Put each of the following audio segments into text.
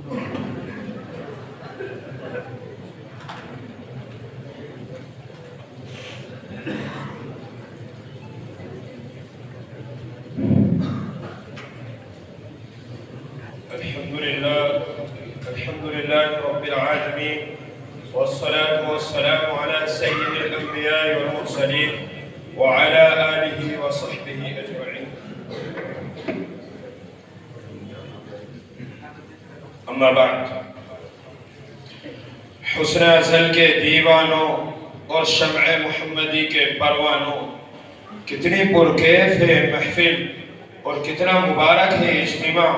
الحمد لله رب العالمين والصلاة والسلام على سيد الأنبياء والمرسلين وعلى آله وصحبه أجمعين. اما بعد، حسن ازل کے دیوانوں اور شمع محمدی کے پروانوں، کتنی پرکیف ہے محفل اور کتنا مبارک ہے اجتماع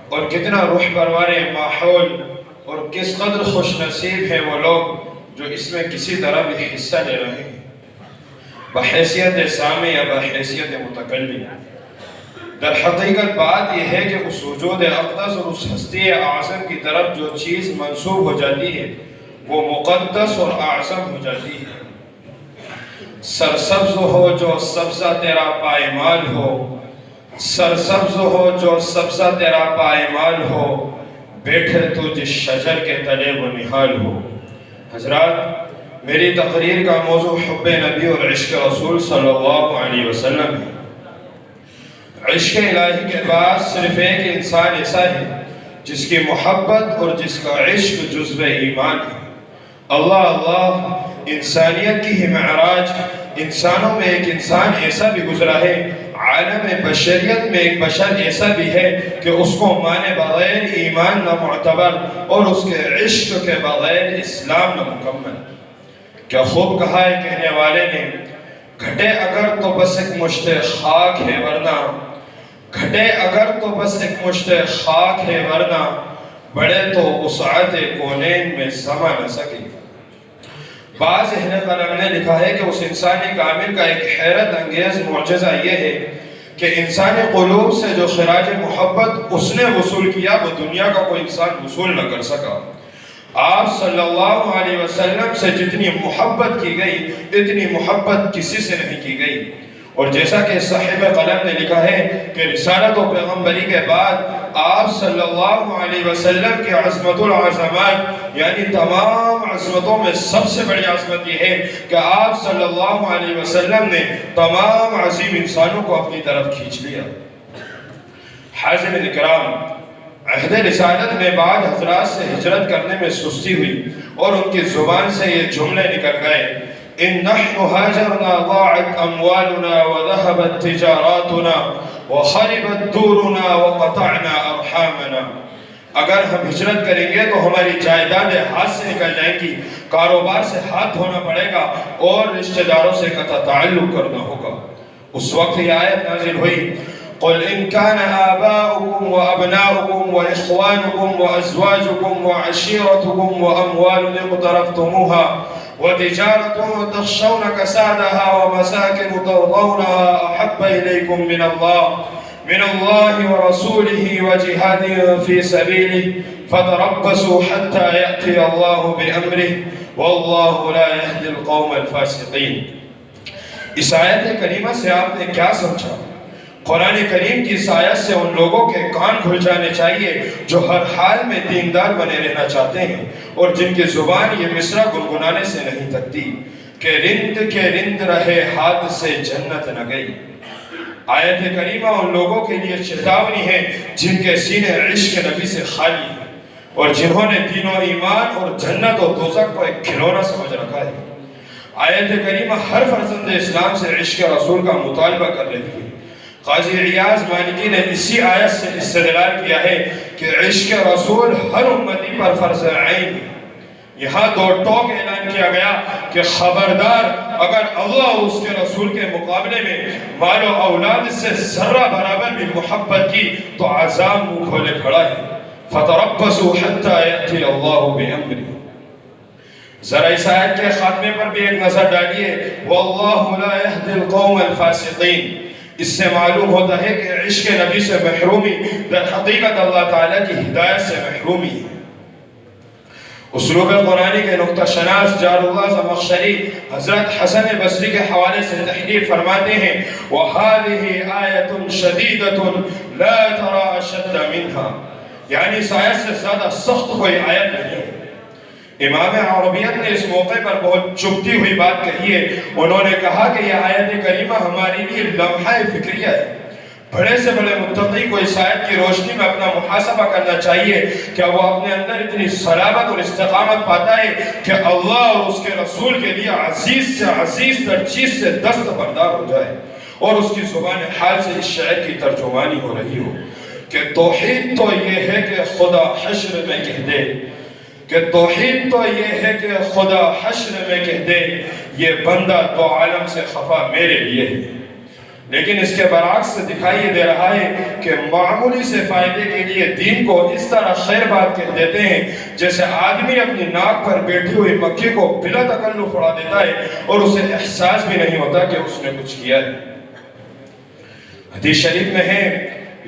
اور کتنا روح پروار ماحول اور کس قدر خوش نصیب ہیں وہ لوگ جو اس میں کسی طرح بھی حصہ لے رہے ہیں، بحیثیت سامع یا بحیثیت متکلم۔ در حقیقت بات یہ ہے کہ اس وجود اقدس اور اس ہستی اعظم کی طرف جو چیز منسوب ہو جاتی ہے وہ مقدس اور اعظم ہو جاتی ہے۔ سرسبز ہو جو سبزہ تیرا پائمال ہو، سرسبز ہو جو سبزہ تیرا پائمال ہو، بیٹھے تو جس شجر کے تلے وہ نہال ہو۔ حضرات، میری تقریر کا موضوع حب نبی اور عشق رسول صلی اللہ علیہ وسلم ہے۔ عشق الہی کے بعد صرف ایک انسان ایسا ہے جس کی محبت اور جس کا عشق جزو ایمان ہے۔ اللہ اللہ، انسانیت کی ہی معراج، انسانوں میں ایک انسان ایسا بھی گزرا ہے، عالم بشریت میں ایک بشر ایسا بھی ہے کہ اس کو مانے بغیر ایمان نہ معتبر اور اس کے عشق کے بغیر اسلام نہ مکمل۔ کیا خوب کہا ہے کہنے والے نے، گھٹے اگر تو بس ایک مشت خاک ہے ورنہ، گھٹے اگر تو بس ایک مشت خاک ہے ورنہ، بڑے تو وسعت کونین میں سما نہ سکے۔ بعض اہل قلم نے لکھا ہے کہ اس انسانی کامل کا ایک حیرت انگیز معجزہ یہ ہے کہ انسانی قلوب سے جو خراج محبت اس نے وصول کیا وہ دنیا کا کوئی انسان وصول نہ کر سکا۔ آپ صلی اللہ علیہ وسلم سے جتنی محبت کی گئی اتنی محبت کسی سے نہیں کی گئی۔ اور جیسا کہ صاحب قلم نے لکھا ہے کہ رسالت و پیغمبری کے بعد آپ صلی اللہ علیہ وسلم کی عظمت العظمات، یعنی تمام عظمتوں میں سب سے بڑی عظمت یہ ہے کہ آپ صلی اللہ علیہ وسلم نے تمام عظیم انسانوں کو اپنی طرف کھینچ لیا۔ حاضرین کرام، عہد رسالت میں بعض حضرات سے ہجرت کرنے میں سستی ہوئی اور ان کی زبان سے یہ جملے نکل گئے، إن نحن هاجرنا ضاعت أموالنا وذهبت تجاراتنا وخربت دورنا وقطعنا أرحامنا۔ اگر ہم ہجرت کریں گے تو ہماری جائیدادیں ہاتھ سے نکل جائیں گی، کاروبار سے ہاتھ دھونا پڑے گا اور رشتہ داروں سے قطع تعلق کرنا ہوگا۔ اس وقت یہ آیت نازل ہوئی، قل إن كان آباؤكم وأبناؤكم وإخوانكم وأزواجكم وعشيرتكم وأموال اقترفتموها وتجارة تخشون كسادها ومساكن ترضونها أحب إليكم من الله ورسوله وجهاد في سبيله فتربصوا حتى يأتي الله بأمره والله لا يهدي القوم الفاسقين۔ اس آیت کریمہ سے آپ نے کیا سمجھا؟ قرآن کریم کی اس آیت سے ان لوگوں کے کان کھل جانے چاہیے جو ہر حال میں دیندار بنے رہنا چاہتے ہیں اور جن کی زبان یہ مصرع گنگنانے سے نہیں تھکتی کہ رند کے رند رہے ہاتھ سے جنت نہ گئی۔ آیت کریمہ ان لوگوں کے لیے چیتاونی ہے جن کے سینے عشق نبی سے خالی ہیں اور جنہوں نے دین و ایمان اور جنت و دوزخ کو ایک کھلونا سمجھ رکھا ہے۔ آیت کریمہ ہر فرزند اسلام سے عشق رسول کا مطالبہ کر رہی ہے۔ قاضی عیاض مالکی نے اسی آیت سے استدلال کیا ہے کہ عشق رسول ہر امتی پر فرض عین ہے۔ یہاں دو ٹوک اعلان کیا گیا کہ خبردار اگر اللہ اور اس کے رسول کے مقابلے میں مال و اولاد سے ذرہ برابر بھی محبت کی تو عذاب منہ کھولے کھڑا ہے۔ فتربصوا حتى يأتي الله بأمره۔ ذرا اس آیت کے خاتمے پر بھی ایک نظر ڈالیے، واللہ لا يهدي القوم الفاسقین۔ اس سے معلوم ہوتا ہے کہ عشق نبی سے محرومی در حقیقت اللہ تعالیٰ کی ہدایت سے محرومی ہے۔ اسلوب قرآنی کے نقطہ شناس جار اللہ زمخشری حضرت حسن بصری کے حوالے سے تحریر فرماتے ہیں، وَهَذِهِ آیَةٌ شَدِیدَةٌ لَا تَرَى أَشَدَّ مِنْهَا۔ یعنی اس آیت سے زیادہ سخت کوئی آیت نہیں ہے۔ امام عربیت نے اس موقع پر بہت چبھتی ہوئی بات کہی ہے۔ انہوں نے کہا کہ یہ آیت کریمہ ہمارے لیے لمحہ فکریہ ہے۔ بڑے سے بڑے متقی کو اس آیت کی روشنی میں اپنا محاسبہ کرنا چاہیے کہ وہ اپنے اندر اتنی صلابت اور استقامت پاتا ہے کہ اللہ اور اس کے رسول کے لیے عزیز سے عزیز تر چیز سے دستبردار ہو جائے، اور اس کی زبان حال سے اس شعر کی ترجمانی ہو رہی ہو کہ توحید تو یہ ہے کہ خدا حشر میں کہہ دے، کہ توحید تو یہ ہے کہ خدا حشر میں کہہ دے، یہ بندہ تو عالم سے خفا میرے لیے ہے۔ لیکن اس کے برعکس سے دکھائی دے رہا ہے کہ معمولی سے فائدے کے لیے دین کو اس طرح خیر بات کہہ دیتے ہیں جیسے آدمی اپنی ناک پر بیٹھی ہوئی مکھی کو بلا تکلف اڑا دیتا ہے اور اسے احساس بھی نہیں ہوتا کہ اس نے کچھ کیا ہے۔ حدیث شریف میں ہے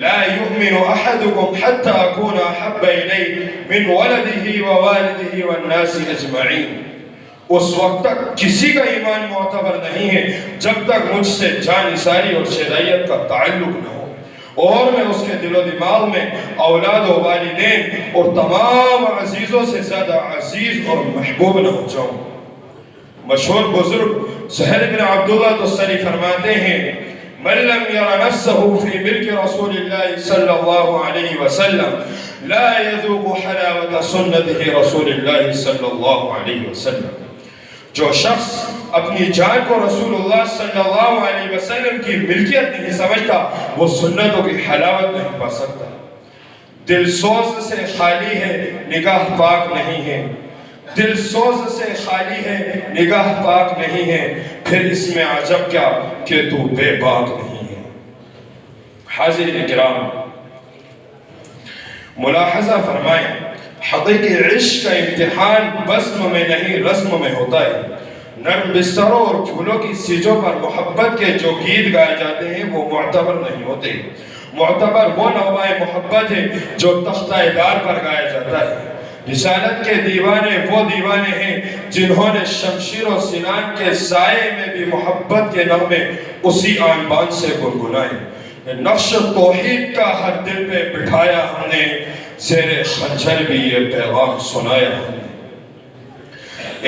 لا يؤمن احدكم حتى اكون احب اليه من ولده ووالده والناس اجمعين۔ اس وقت تک کسی کا ایمان معتبر نہیں ہے جب تک مجھ سے جان نثاری اور شرعیت کا تعلق نہ ہو، اور میں اس کے دل و دماغ میں اولاد و والدین اور تمام عزیزوں سے زیادہ عزیز اور محبوب نہ ہو جاؤں۔ مشہور بزرگ سہل بن عبداللہ تستری فرماتے ہیں من لم ير نفسه في ملك رسول الله صلى الله عليه وسلم لا يذوق حلاوة سنته رسول الله صلى الله عليه وسلم۔ جو شخص اپنی جان کو رسول اللہ صلی اللہ علیہ وسلم کی ملکیت نہیں سمجھتا وہ سنتوں کی حلاوت نہیں پا سکتا۔ دل سوز سے خالی ہے نگاہ پاک نہیں ہے، دل سوز سے خالی ہے نگاہ پاک نہیں ہے، پھر اس میں عجب کیا کہ تو بے باک نہیں ہے۔ حاضرین کرام، ملاحظہ فرمائیں، حقیقی عشق کا امتحان بزم میں نہیں رزم میں ہوتا ہے۔ نرم بستروں اور جھولوں کی سیجوں پر محبت کے جو گیت گائے جاتے ہیں وہ معتبر نہیں ہوتے۔ معتبر وہ نغمہ محبت ہے جو تختہ دار پر گایا جاتا ہے۔ رسالت کے دیوانے وہ دیوانے ہیں جنہوں نے شمشیر و سنان کے سائے میں بھی محبت کے نغمے اسی آن بان سے گنگنائے۔ نقش توحید کا ہر دل پہ بٹھایا ہم نے، زیر خنجر بھی یہ پیغام سنایا ہم نے۔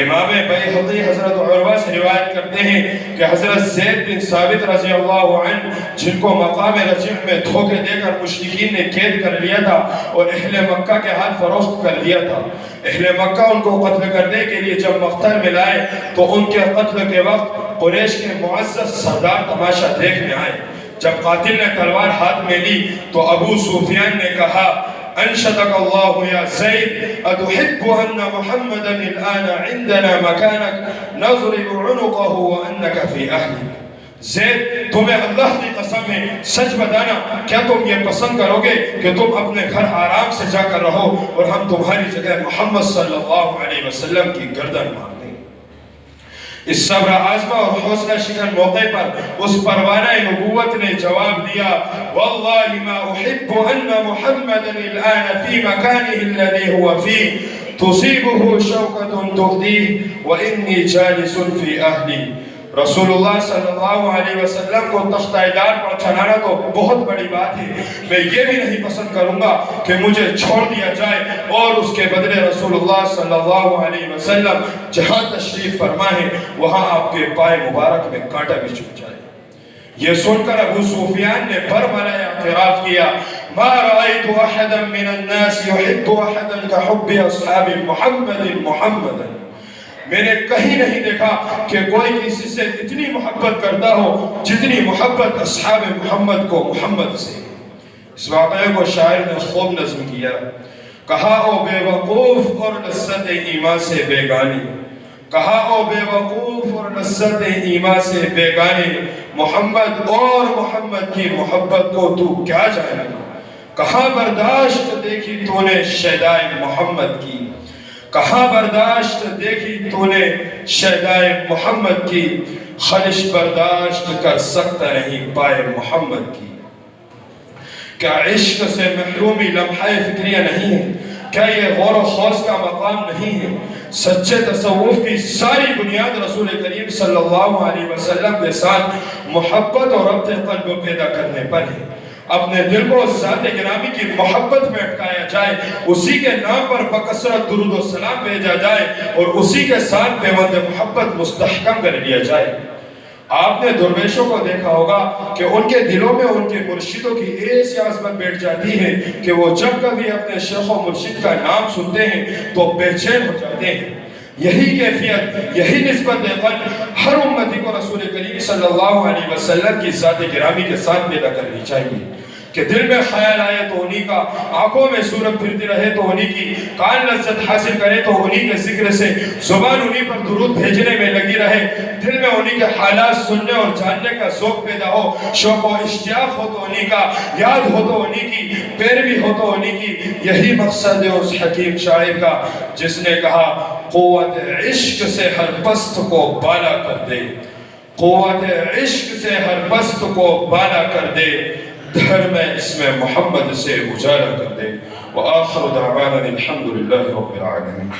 امام بیہقی حضرت عروہ سے روایت کرتے ہیں کہ حضرت زید بن ثابت رضی اللہ عنہ جن کو مقام رجع میں دھوکے دے کر مشرکین نے قید کر لیا تھا اور اہل مکہ کے ہاتھ فروخت کر دیا تھا، اہل مکہ ان کو قتل کرنے کے لیے جب مقتل میں لائے تو ان کے قتل کے وقت قریش کے معزز سردار تماشا دیکھنے آئے۔ جب قاتل نے تلوار ہاتھ میں لی تو ابو سفیان نے کہا انشدک اللہ یا زید اتحب ان محمدا الان عندنا مکانک نضرب عنقہ وانک فی اہلک۔ زید تمہیں اللہ کی قسم ہے سچ بتانا، کیا تم یہ پسند کرو گے کہ تم اپنے گھر آرام سے جا کر رہو اور ہم تمہاری جگہ محمد صلی اللہ علیہ وسلم کی گردن مار دیں؟ اس صبر آزمہ اور حوصلہ شکن موقع پر اس پروانہ نبوت نے جواب دیا واللہ ما احب ان محمدا الان فی مکانہ الذی هو فیہ تصیبہ شوکۃ تؤذیہ وانی جالس فی اہلی۔ رسول اللہ صلی اللہ علیہ وسلم کو تختہ دار پر چڑھانا تو بہت بڑی بات ہے، میں یہ بھی نہیں پسند کروں گا کہ مجھے چھوڑ دیا جائے اور اس کے بدلے رسول اللہ صلی اللہ علیہ وسلم جہاں تشریف فرمائیں وہاں آپ کے پائے مبارک میں کانٹا بھی چبھ جائے۔ یہ سن کر ابو سفیان نے برملا اعتراف کیا ما رأيت احدا من الناس يحب احدا كحب اصحاب محمد محمدا۔ میں نے کہیں نہیں دیکھا کہ کوئی کسی سے اتنی محبت کرتا ہو جتنی محبت اصحاب محمد کو محمد سے۔ اس واقعے کو شاعر نے خوب نظم کیا، کہا او بے وقوف اور لذت ایمان سے بیگانی، کہا او بے وقوف اور لذت ایمان سے بیگانی، محمد اور محمد کی محبت کو تو کیا جانے، کہاں برداشت دیکھی تو نے شیدائے محمد کی، کہاں برداشت دیکھی تو نے شیدائے محمد کی، خلش برداشت کر سکتا نہیں پائے محمد کی۔ کیا عشق سے محرومی لمحہ فکریہ نہیں ہے؟ کیا یہ غور و خوض کا مقام نہیں ہے؟ سچے تصوف کی ساری بنیاد رسول کریم صلی اللہ علیہ وسلم کے ساتھ محبت اور ربط قلب پیدا کرنے پر ہے۔ اپنے دل کو ذات گرامی کی محبت میں اٹکایا جائے، اسی کے نام پر بکثرت درود و سلام بھیجا جائے اور اسی کے ساتھ پیوند محبت مستحکم کر لیا جائے۔ آپ نے درویشوں کو دیکھا ہوگا کہ ان کے دلوں میں ان کے مرشدوں کی ایسی عظمت بیٹھ جاتی ہے کہ وہ جب کبھی اپنے شیخ و مرشد کا نام سنتے ہیں تو بے چین ہو جاتے ہیں۔ یہی کیفیت، یہی نسبت قلب ہر امتی کو رسول کریم صلی اللہ علیہ وسلم کی ذات گرامی کے ساتھ پیدا کرنی چاہیے کہ دل میں خیال آئے تو انہی کا، آنکھوں میں صورت پھرتی رہے تو انہی کی، کان لذت حاصل کرے تو انہی کے ذکر سے، زبان انہی پر درود بھیجنے میں لگی رہے، دل میں انہی کے حالات سننے اور جاننے کا ذوق پیدا ہو، شوق و اشتیاق ہو تو انہی کا، یاد ہو تو انہی کی، پیروی ہو تو انہی کی۔ یہی مقصد ہے اس حکیم شاعر کا جس نے کہا قوت عشق سے ہر پست کو بالا کر دے، قوت عشق سے ہر پست کو بالا کر دے، دھر میں اس میں محمد سے اجالا کر دے۔ وآخر دعوانا الحمدللہ رب العالمین۔